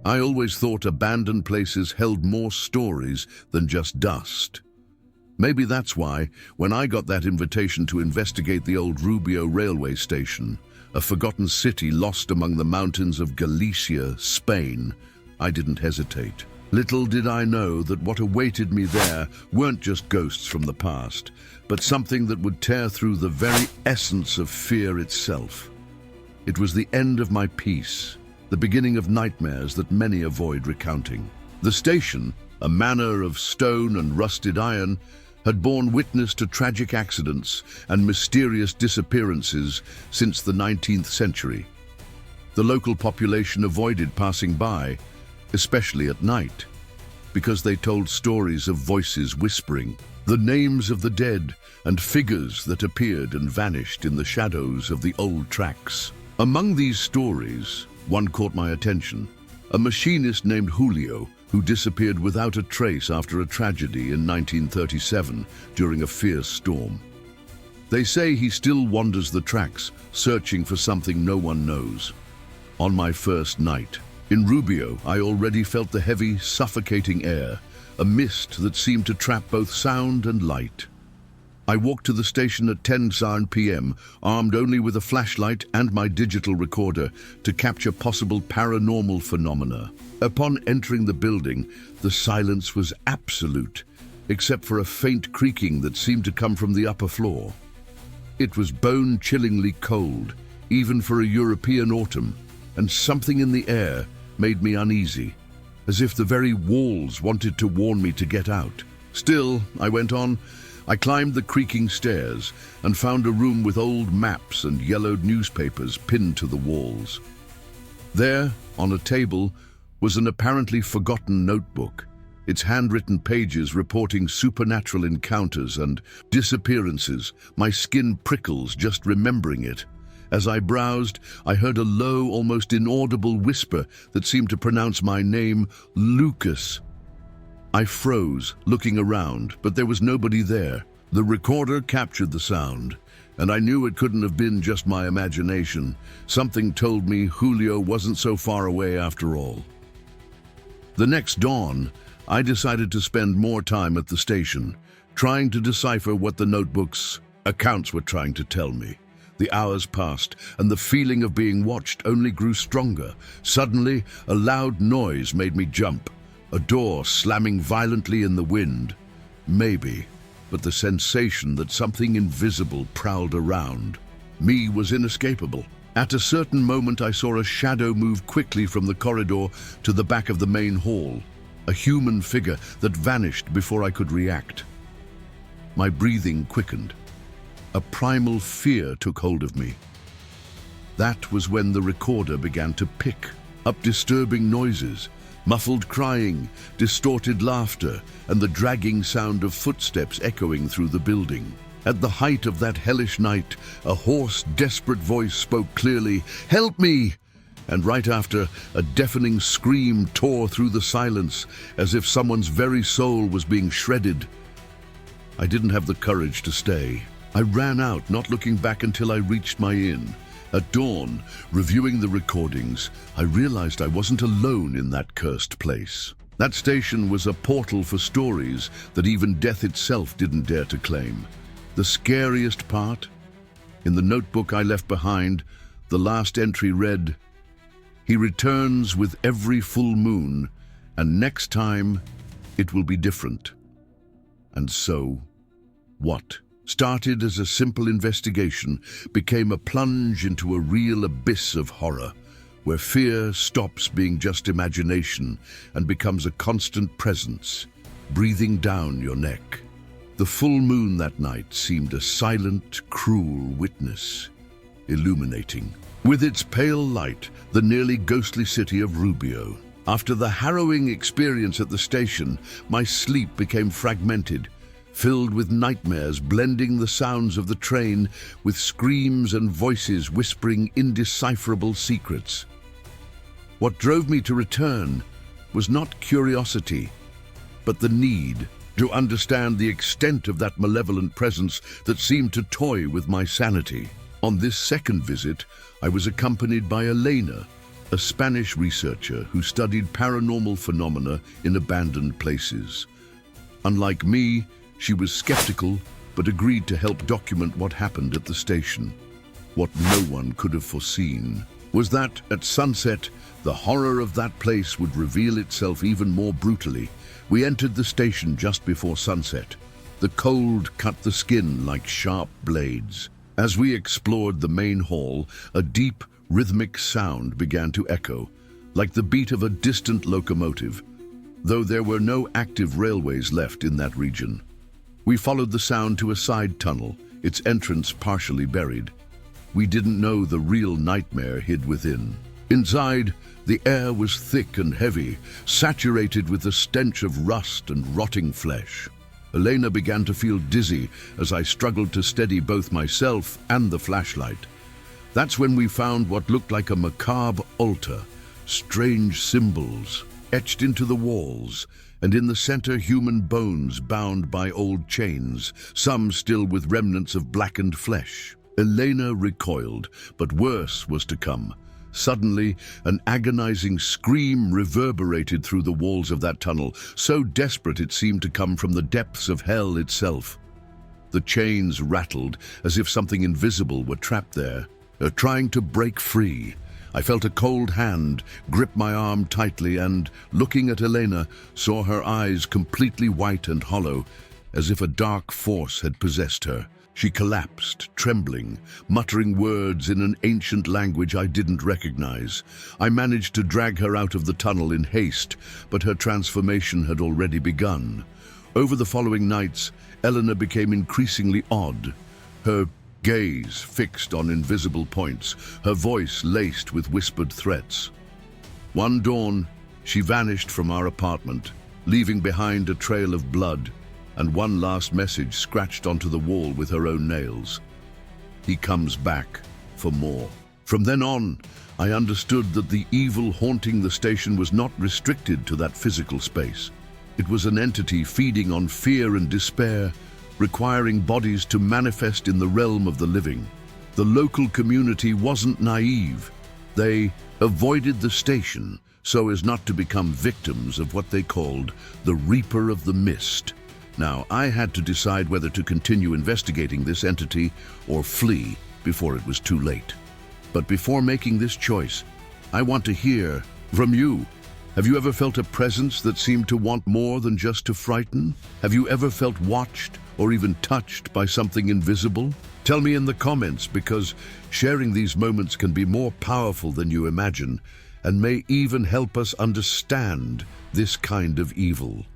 I always thought abandoned places held more stories than just dust. Maybe that's why, when I got that invitation to investigate the old Rubio railway station, a forgotten city lost among the mountains of Galicia, Spain, I didn't hesitate. Little did I know that what awaited me there weren't just ghosts from the past, but something that would tear through the very essence of fear itself. It was the end of my peace, the beginning of nightmares that many avoid recounting. The station, a manor of stone and rusted iron, had borne witness to tragic accidents and mysterious disappearances since the 19th century. The local population avoided passing by, especially at night, because they told stories of voices whispering, the names of the dead, and figures that appeared and vanished in the shadows of the old tracks. Among these stories, one caught my attention: a machinist named Julio, who disappeared without a trace after a tragedy in 1937 during a fierce storm. They say he still wanders the tracks, searching for something no one knows. On my first night in Rubio, I already felt the heavy, suffocating air, a mist that seemed to trap both sound and light. I walked to the station at 10 p.m., armed only with a flashlight and my digital recorder to capture possible paranormal phenomena. Upon entering the building, the silence was absolute, except for a faint creaking that seemed to come from the upper floor. It was bone-chillingly cold, even for a European autumn, and something in the air made me uneasy, as if the very walls wanted to warn me to get out. Still, I went on. I climbed the creaking stairs and found a room with old maps and yellowed newspapers pinned to the walls. There, on a table, was an apparently forgotten notebook, its handwritten pages reporting supernatural encounters and disappearances. My skin prickles just remembering it. As I browsed, I heard a low, almost inaudible whisper that seemed to pronounce my name, Lucas. I froze, looking around, but there was nobody there. The recorder captured the sound, and I knew it couldn't have been just my imagination. Something told me Julio wasn't so far away after all. The next dawn, I decided to spend more time at the station, trying to decipher what the notebook's accounts were trying to tell me. The hours passed, and the feeling of being watched only grew stronger. Suddenly, a loud noise made me jump. A door slamming violently in the wind. Maybe, but the sensation that something invisible prowled around me was inescapable. At a certain moment, I saw a shadow move quickly from the corridor to the back of the main hall, a human figure that vanished before I could react. My breathing quickened. A primal fear took hold of me. That was when the recorder began to pick up disturbing noises. Muffled crying, distorted laughter, and the dragging sound of footsteps echoing through the building. At the height of that hellish night, a hoarse, desperate voice spoke clearly, "Help me!" And right after, a deafening scream tore through the silence, as if someone's very soul was being shredded. I didn't have the courage to stay. I ran out, not looking back until I reached my inn. At dawn, reviewing the recordings, I realized I wasn't alone in that cursed place. That station was a portal for stories that even death itself didn't dare to claim. The scariest part? In the notebook I left behind, the last entry read, "He returns with every full moon, and next time it will be different." And so, what started as a simple investigation became a plunge into a real abyss of horror, where fear stops being just imagination and becomes a constant presence, breathing down your neck. The full moon that night seemed a silent, cruel witness, illuminating, with its pale light, the nearly ghostly city of Rubio. After the harrowing experience at the station, my sleep became fragmented, filled with nightmares blending the sounds of the train with screams and voices whispering indecipherable secrets. What drove me to return was not curiosity, but the need to understand the extent of that malevolent presence that seemed to toy with my sanity. On this second visit, I was accompanied by Elena, a Spanish researcher who studied paranormal phenomena in abandoned places. Unlike me, she was skeptical but agreed to help document what happened at the station. What no one could have foreseen was that, at sunset, the horror of that place would reveal itself even more brutally. We entered the station just before sunset. The cold cut the skin like sharp blades. As we explored the main hall, a deep, rhythmic sound began to echo, like the beat of a distant locomotive, though there were no active railways left in that region. We followed the sound to a side tunnel, its entrance partially buried. We didn't know the real nightmare hid within. Inside, the air was thick and heavy, saturated with the stench of rust and rotting flesh. Elena began to feel dizzy as I struggled to steady both myself and the flashlight. That's when we found what looked like a macabre altar, strange symbols etched into the walls, and in the center human bones bound by old chains, some still with remnants of blackened flesh. Elena recoiled, but worse was to come. Suddenly, an agonizing scream reverberated through the walls of that tunnel, so desperate it seemed to come from the depths of hell itself. The chains rattled as if something invisible were trapped there, trying to break free. I felt a cold hand grip my arm tightly and, looking at Elena, saw her eyes completely white and hollow, as if a dark force had possessed her. She collapsed, trembling, muttering words in an ancient language I didn't recognize. I managed to drag her out of the tunnel in haste, but her transformation had already begun. Over the following nights, Elena became increasingly odd, her gaze fixed on invisible points, her voice laced with whispered threats. One dawn, she vanished from our apartment, leaving behind a trail of blood and one last message scratched onto the wall with her own nails. He comes back for more. From then on, I understood that the evil haunting the station was not restricted to that physical space. It was an entity feeding on fear and despair, requiring bodies to manifest in the realm of the living. The local community wasn't naive. They avoided the station so as not to become victims of what they called the Reaper of the Mist. Now, I had to decide whether to continue investigating this entity or flee before it was too late. But before making this choice, I want to hear from you. Have you ever felt a presence that seemed to want more than just to frighten? Have you ever felt watched or even touched by something invisible? Tell me in the comments, because sharing these moments can be more powerful than you imagine and may even help us understand this kind of evil.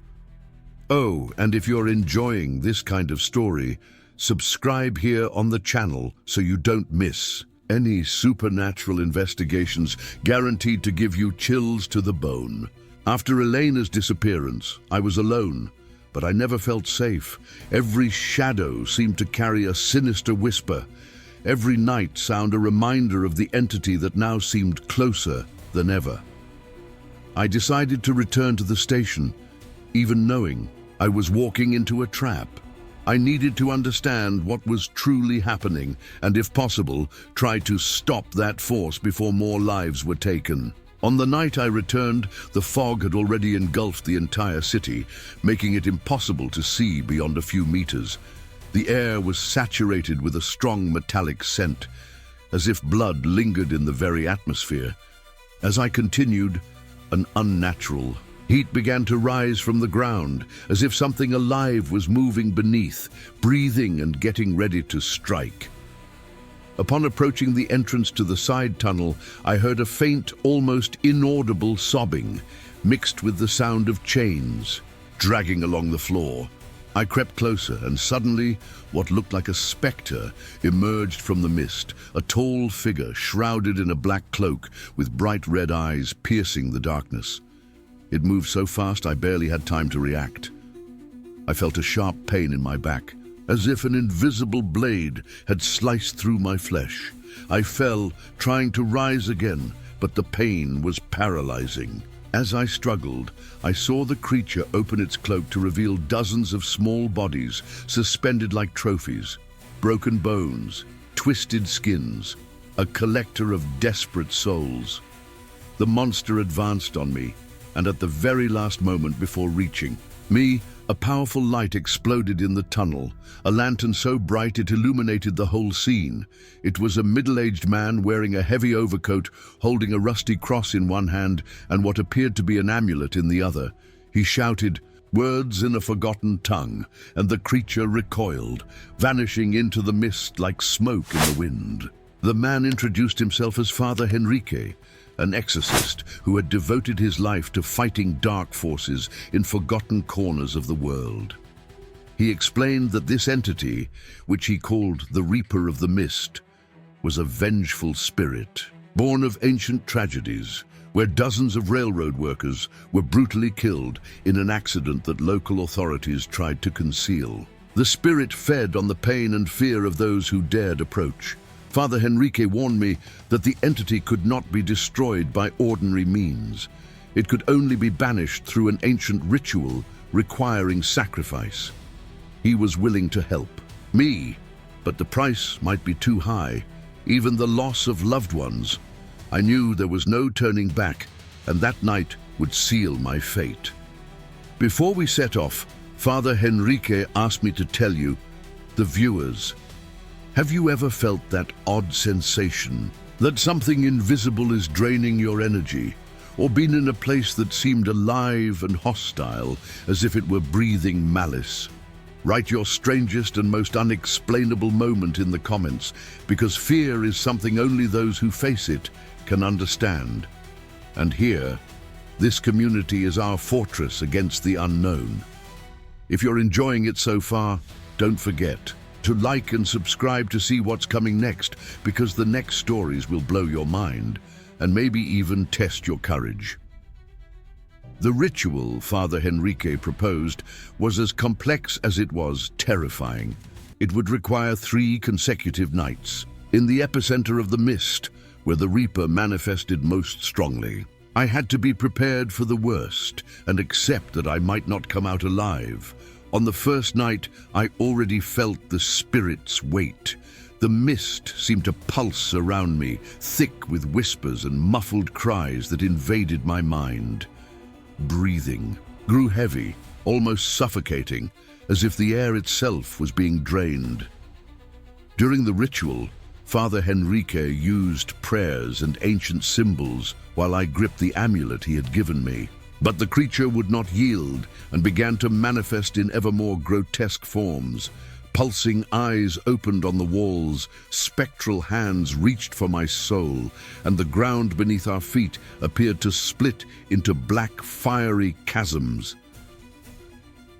Oh, and if you're enjoying this kind of story, subscribe here on the channel so you don't miss any supernatural investigations guaranteed to give you chills to the bone. After Elena's disappearance, I was alone, but I never felt safe. Every shadow seemed to carry a sinister whisper. Every night sound a reminder of the entity that now seemed closer than ever. I decided to return to the station, even knowing I was walking into a trap. I needed to understand what was truly happening and, if possible, try to stop that force before more lives were taken. On the night I returned, the fog had already engulfed the entire city, making it impossible to see beyond a few meters. The air was saturated with a strong metallic scent, as if blood lingered in the very atmosphere. As I continued, an unnatural heat began to rise from the ground, as if something alive was moving beneath, breathing and getting ready to strike. Upon approaching the entrance to the side tunnel, I heard a faint, almost inaudible sobbing, mixed with the sound of chains dragging along the floor. I crept closer, and suddenly, what looked like a spectre emerged from the mist, a tall figure shrouded in a black cloak with bright red eyes piercing the darkness. It moved so fast I barely had time to react. I felt a sharp pain in my back, as if an invisible blade had sliced through my flesh. I fell, trying to rise again, but the pain was paralyzing. As I struggled, I saw the creature open its cloak to reveal dozens of small bodies suspended like trophies, broken bones, twisted skins, a collector of desperate souls. The monster advanced on me, and at the very last moment before reaching me, a powerful light exploded in the tunnel, a lantern so bright it illuminated the whole scene. It was a middle-aged man wearing a heavy overcoat, holding a rusty cross in one hand and what appeared to be an amulet in the other. He shouted words in a forgotten tongue, and the creature recoiled, vanishing into the mist like smoke in the wind. The man introduced himself as Father Henrique, an exorcist who had devoted his life to fighting dark forces in forgotten corners of the world. He explained that this entity, which he called the Reaper of the Mist, was a vengeful spirit, born of ancient tragedies, where dozens of railroad workers were brutally killed in an accident that local authorities tried to conceal. The spirit fed on the pain and fear of those who dared approach. Father Henrique warned me that the entity could not be destroyed by ordinary means. It could only be banished through an ancient ritual requiring sacrifice. He was willing to help me, but the price might be too high, even the loss of loved ones. I knew there was no turning back, and that night would seal my fate. Before we set off, Father Henrique asked me to tell you, the viewers, have you ever felt that odd sensation that something invisible is draining your energy, or been in a place that seemed alive and hostile, as if it were breathing malice? Write your strangest and most unexplainable moment in the comments, because fear is something only those who face it can understand. And here, this community is our fortress against the unknown. If you're enjoying it so far, don't forget to like and subscribe to see what's coming next, because the next stories will blow your mind and maybe even test your courage. The ritual Father Henrique proposed was as complex as it was terrifying. It would require 3 consecutive nights in the epicenter of the mist, where the Reaper manifested most strongly. I had to be prepared for the worst and accept that I might not come out alive. On the first night, I already felt the spirit's weight. The mist seemed to pulse around me, thick with whispers and muffled cries that invaded my mind. Breathing grew heavy, almost suffocating, as if the air itself was being drained. During the ritual, Father Henrique used prayers and ancient symbols while I gripped the amulet he had given me. But the creature would not yield and began to manifest in ever more grotesque forms. Pulsing eyes opened on the walls, spectral hands reached for my soul, and the ground beneath our feet appeared to split into black, fiery chasms.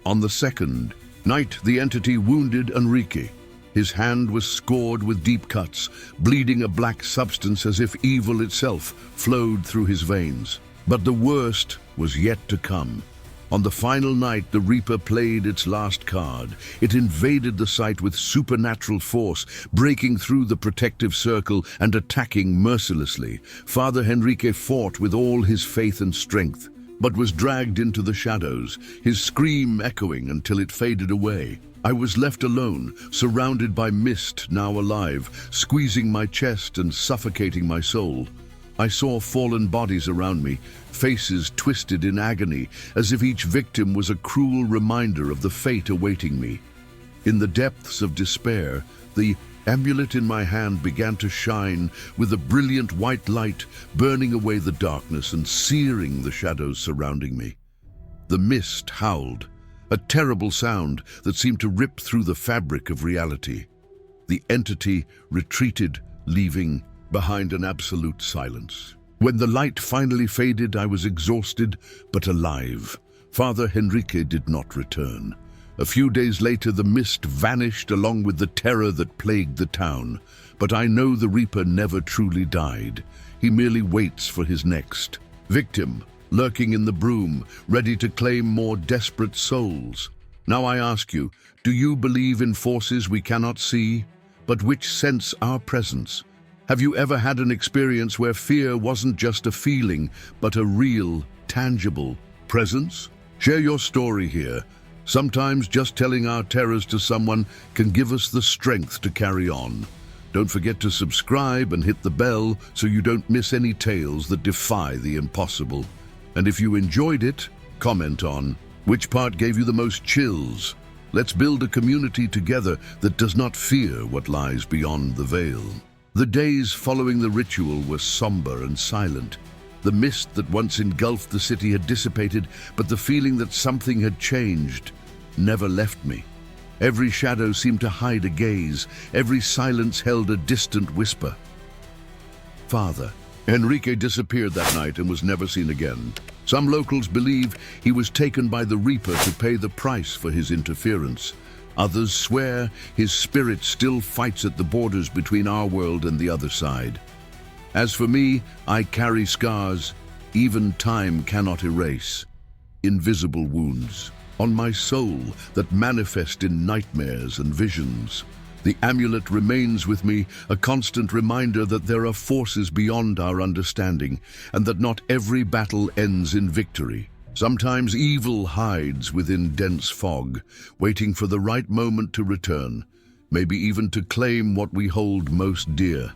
On the second night, the entity wounded Enrique. His hand was scored with deep cuts, bleeding a black substance as if evil itself flowed through his veins. But the worst was yet to come. On the final night, the Reaper played its last card. It invaded the site with supernatural force, breaking through the protective circle and attacking mercilessly. Father Henrique fought with all his faith and strength, but was dragged into the shadows, his scream echoing until it faded away. I was left alone, surrounded by mist now alive, squeezing my chest and suffocating my soul. I saw fallen bodies around me, faces twisted in agony, as if each victim was a cruel reminder of the fate awaiting me. In the depths of despair, the amulet in my hand began to shine with a brilliant white light, burning away the darkness and searing the shadows surrounding me. The mist howled, a terrible sound that seemed to rip through the fabric of reality. The entity retreated, leaving behind an absolute silence. When the light finally faded, I was exhausted but alive. Father Henrique did not return. A few days later, the mist vanished along with the terror that plagued the town. But I know the Reaper never truly died. He merely waits for his next victim, lurking in the broom, ready to claim more desperate souls. Now I ask you, do you believe in forces we cannot see, but which sense our presence? Have you ever had an experience where fear wasn't just a feeling, but a real, tangible presence? Share your story here. Sometimes just telling our terrors to someone can give us the strength to carry on. Don't forget to subscribe and hit the bell so you don't miss any tales that defy the impossible. And if you enjoyed it, comment on which part gave you the most chills. Let's build a community together that does not fear what lies beyond the veil. The days following the ritual were somber and silent. The mist that once engulfed the city had dissipated, but the feeling that something had changed never left me. Every shadow seemed to hide a gaze. Every silence held a distant whisper. Father. Enrique disappeared that night and was never seen again. Some locals believe he was taken by the Reaper to pay the price for his interference. Others swear his spirit still fights at the borders between our world and the other side. As for me, I carry scars even time cannot erase. Invisible wounds on my soul that manifest in nightmares and visions. The amulet remains with me, a constant reminder that there are forces beyond our understanding, and that not every battle ends in victory. Sometimes evil hides within dense fog, waiting for the right moment to return, maybe even to claim what we hold most dear.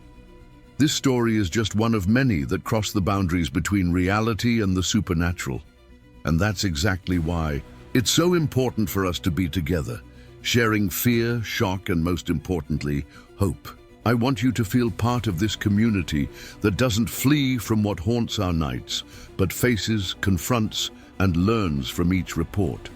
This story is just one of many that cross the boundaries between reality and the supernatural. And that's exactly why it's so important for us to be together, sharing fear, shock, and most importantly, hope. I want you to feel part of this community that doesn't flee from what haunts our nights, but faces, confronts, and learns from each report.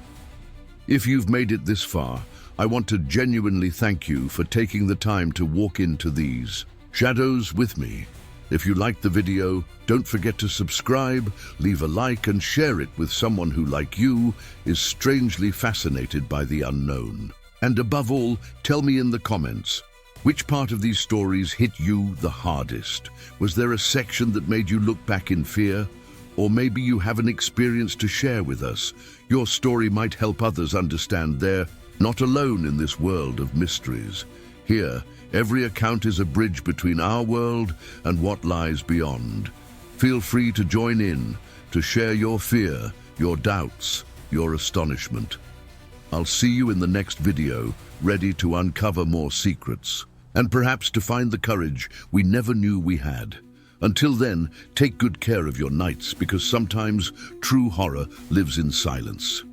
If you've made it this far, I want to genuinely thank you for taking the time to walk into these shadows with me. If you liked the video, don't forget to subscribe, leave a like, and share it with someone who, like you, is strangely fascinated by the unknown. And above all, tell me in the comments, which part of these stories hit you the hardest? Was there a section that made you look back in fear? Or maybe you have an experience to share with us. Your story might help others understand they're not alone in this world of mysteries. Here, every account is a bridge between our world and what lies beyond. Feel free to join in, to share your fear, your doubts, your astonishment. I'll see you in the next video, ready to uncover more secrets, and perhaps to find the courage we never knew we had. Until then, take good care of your nights, because sometimes true horror lives in silence.